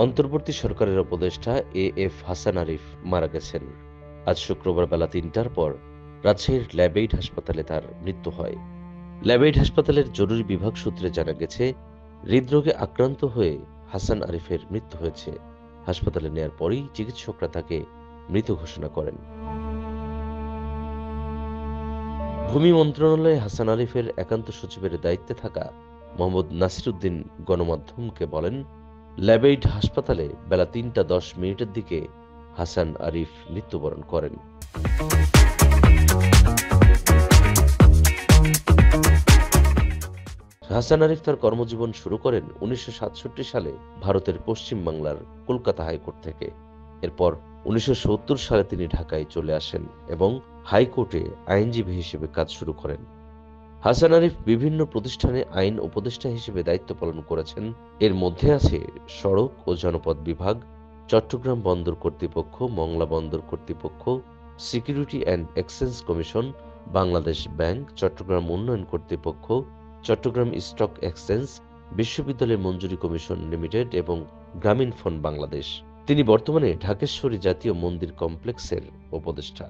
অন্তর্বর্তী সরকারের উপদেষ্টা এ.এফ হাসান আরিফ মারা গেছেন। আজ শুক্রবার বেলা ৩টার পর রাজশাহীর ল্যাবএইড হাসপাতালে তার মৃত্যু হয়। ল্যাবএইড হাসপাতালের জরুরি বিভাগ সূত্রে জানা গেছে, হৃদরোগে আক্রান্ত হয়ে হাসান আরিফের মৃত্যু হয়েছে। হাসপাতালে নেয়ার পরই চিকিৎসকরা তাকে মৃত ঘোষণা করেন। ভূমি মন্ত্রণালয়ে হাসান আরিফের একান্ত সচিবের দায়িত্বে থাকা মোহাম্মদ নাসিরুদ্দিন গণমাধ্যমকে বলেন, ল্যাবএইড হাসপাতালে বেলা ৩টা ১০ মিনিটের দিকে হাসান আরিফ মৃত্যুবরণ করেন। হাসান আরিফ তার কর্মজীবন শুরু করেন ১৯৬৭ সালে ভারতের পশ্চিম বাংলার কলকাতা হাইকোর্ট থেকে। এরপর ১৯৭০ সালে তিনি ঢাকায় চলে আসেন এবং হাইকোর্টে আইনজীবী হিসেবে কাজ শুরু করেন। হাসান আরিফ বিভিন্ন প্রতিষ্ঠানে আইন উপদেষ্টা হিসেবে দায়িত্ব পালন করেছেন। এর মধ্যে আছে সড়ক ও জনপথ বিভাগ, চট্টগ্রাম বন্দর কর্তৃপক্ষ, মংলা বন্দর কর্তৃপক্ষ, security and exchange commission, Bangladesh bank, Chittagong উন্নয়ন কর্তৃপক্ষ, চট্টগ্রাম স্টক এক্সচেঞ্জ, বিশ্ববিদ্যালয় মঞ্জুরি কমিশন লিমিটেড এবং গ্রামীণ ফোন বাংলাদেশ। তিনি বর্তমানে ঢাকেশ্বরী জাতীয় মন্দির কমপ্লেক্সের উপদেষ্টা।